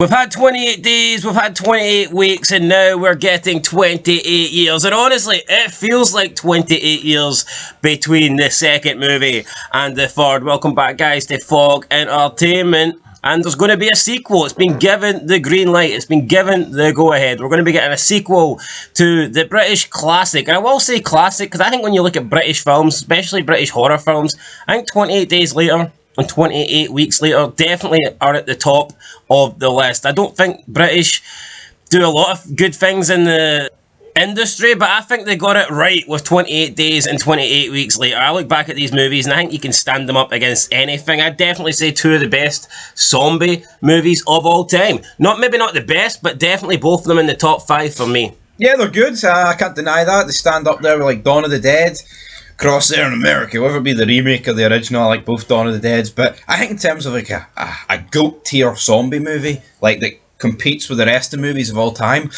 We've had 28 days, we've had 28 weeks, and now we're getting 28 years. And honestly, it feels like 28 years between the second movie and the third. Welcome back, guys, to Fog Entertainment. And there's going to be a sequel. It's been given the green light. It's been given the go-ahead. We're going to be getting a sequel to the British classic. And I will say classic, because I think when you look at British films, especially British horror films, I think 28 days later and 28 weeks later definitely are at the top of the list. I don't think British do a lot of good things in the industry, but I think they got it right with 28 days and 28 weeks later. I look back at these movies and I think you can stand them up against anything. I'd definitely say two of the best zombie movies of all time. Maybe not the best, but definitely both of them in the top 5 for me. Yeah, they're good. I can't deny that. They stand up there with like Dawn of the Dead, Cross there in America, whether it be the remake or the original. I like both Dawn of the Deads, but I think in terms of like a GOAT tier zombie movie, like that competes with the rest of the movies of all time,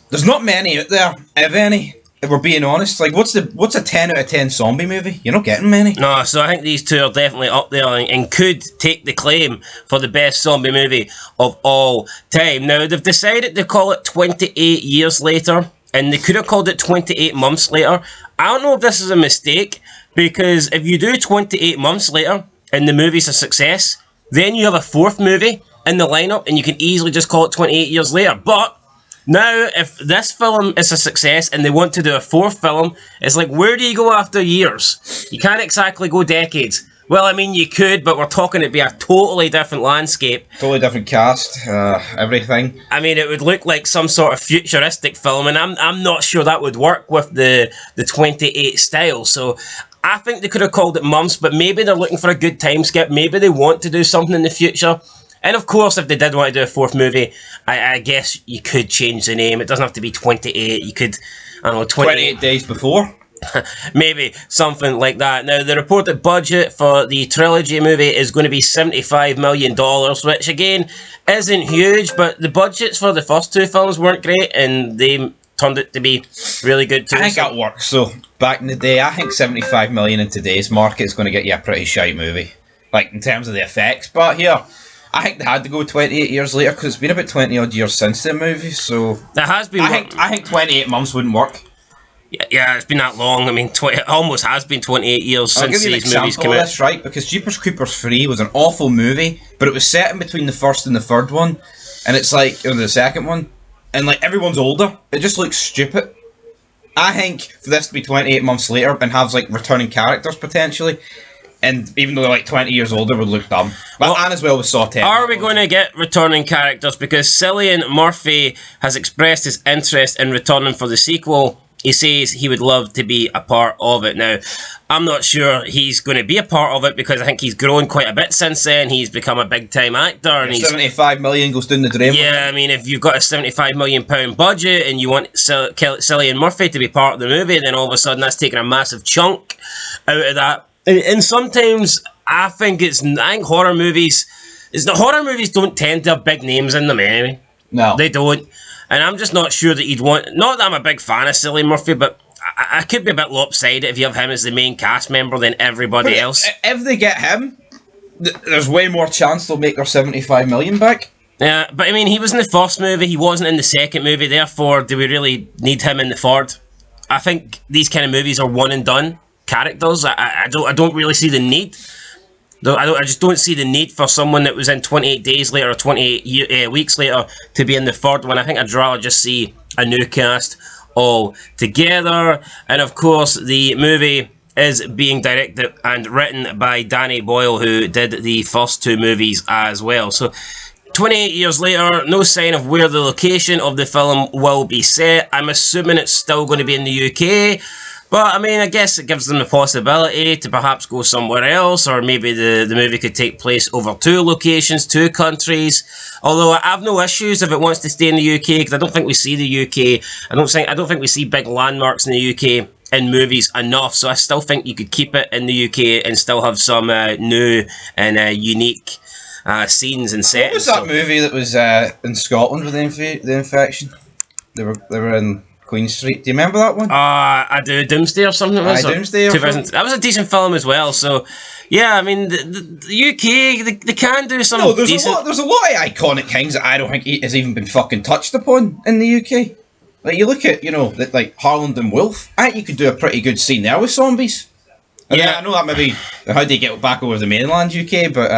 there's not many out there, if any. If we're being honest, like what's a 10 out of 10 zombie movie? You're not getting many. No, so I think these two are definitely up there and could take the claim for the best zombie movie of all time. Now, they've decided to call it 28 years later, and they could have called it 28 months later. I don't know if this is a mistake, because if you do 28 months later and the movie's a success, then you have a fourth movie in the lineup and you can easily just call it 28 years later. But now, if this film is a success and they want to do a fourth film, it's like, where do you go after years? You can't exactly go decades. Well, I mean, you could, but we're talking it'd be a totally different landscape. Totally different cast, everything. I mean, it would look like some sort of futuristic film, and I'm not sure that would work with the 28 style. So I think they could have called it months, but maybe they're looking for a good time skip. Maybe they want to do something in the future. And of course, if they did want to do a fourth movie, I guess you could change the name. It doesn't have to be 28. You could, I don't know, 28 days before. Maybe something like that. Now, the reported budget for the trilogy movie is going to be $75 million, which again isn't huge, but the budgets for the first two films weren't great, and they turned it to be really good too. I think that works. So back in the day, I think 75 million in today's market is going to get you a pretty shite movie, like in terms of the effects. But here, I think they had to go 28 years later because it's been about 20 odd years since the movie. So that has been. I think 28 months wouldn't work. Yeah, it's been that long. I mean, it almost has been 28 years since these movies came out. That's right, because Jeepers Creepers 3 was an awful movie, but it was set in between the first and the third one, and it's like, or the second one, and like everyone's older. It just looks stupid. I think for this to be 28 months later and have like returning characters potentially, and even though they're like 20 years older, would look dumb. But and as well with Saw 10. Are we going to get returning characters? Because Cillian Murphy has expressed his interest in returning for the sequel. He says he would love to be a part of it. Now, I'm not sure he's going to be a part of it because I think he's grown quite a bit since then. He's become a big-time actor. And 75 million goes down the drain. Yeah, I mean, if you've got a £75 million budget and you want Cillian Murphy to be part of the movie, then all of a sudden that's taking a massive chunk out of that. And sometimes I think horror movies don't tend to have big names in them anyway. No. They don't. And I'm just not sure that you'd want... Not that I'm a big fan of Cillian Murphy, but I could be a bit lopsided if you have him as the main cast member than everybody else. If they get him, there's way more chance they'll make their 75 million back. Yeah, but I mean, he was in the first movie, he wasn't in the second movie, therefore, do we really need him in the third? I think these kind of movies are one and done characters. I don't really see the need. I just don't see the need for someone that was in 28 days later or 28 weeks later to be in the third one. I think I'd rather just see a new cast all together. And of course, the movie is being directed and written by Danny Boyle, who did the first two movies as well. So 28 years later, no sign of where the location of the film will be set. I'm assuming it's still going to be in the UK. But, I mean, I guess it gives them the possibility to perhaps go somewhere else, or maybe the movie could take place over two locations, two countries. Although I have no issues if it wants to stay in the UK, because I don't think we see the UK. I don't think we see big landmarks in the UK in movies enough, so I still think you could keep it in the UK and still have some new and unique scenes and settings. What was that movie that was in Scotland with the infection? They were in... Queen Street. Do you remember that one? I do. Doomsday or something. Was it? Doomsday. 2000. That was a decent film as well. So, yeah, I mean, the UK, they can do some decent... There's a lot of iconic things that I don't think has even been fucking touched upon in the UK. Like, you look at, like Harland and Wolff. I think you could do a pretty good scene there with zombies. I know that maybe how do you get back over the mainland UK, but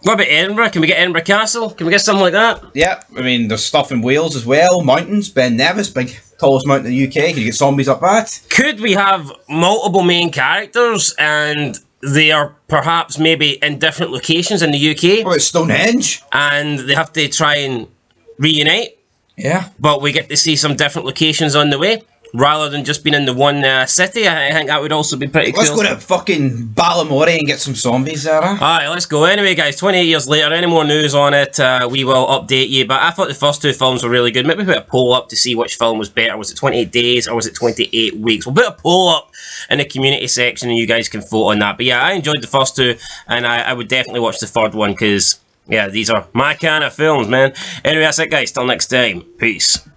what about Edinburgh? Can we get Edinburgh Castle? Can we get something like that? Yeah, I mean there's stuff in Wales as well. Mountains, Ben Nevis, big tallest mountain in the UK. Can you get zombies up that? Could we have multiple main characters and they are perhaps maybe in different locations in the UK? What about Stonehenge? And they have to try and reunite. Yeah. But we get to see some different locations on the way. Rather than just being in the one city, I think that would also be pretty cool. Let's go to fucking Ballamore and get some zombies there, huh? Alright, let's go. Anyway, guys, 28 years later, any more news on it, we will update you. But I thought the first two films were really good. Maybe put a poll up to see which film was better. Was it 28 days or was it 28 weeks? We'll put a poll up in the community section and you guys can vote on that. But yeah, I enjoyed the first two and I would definitely watch the third one because, yeah, these are my kind of films, man. Anyway, that's it, guys. Till next time. Peace.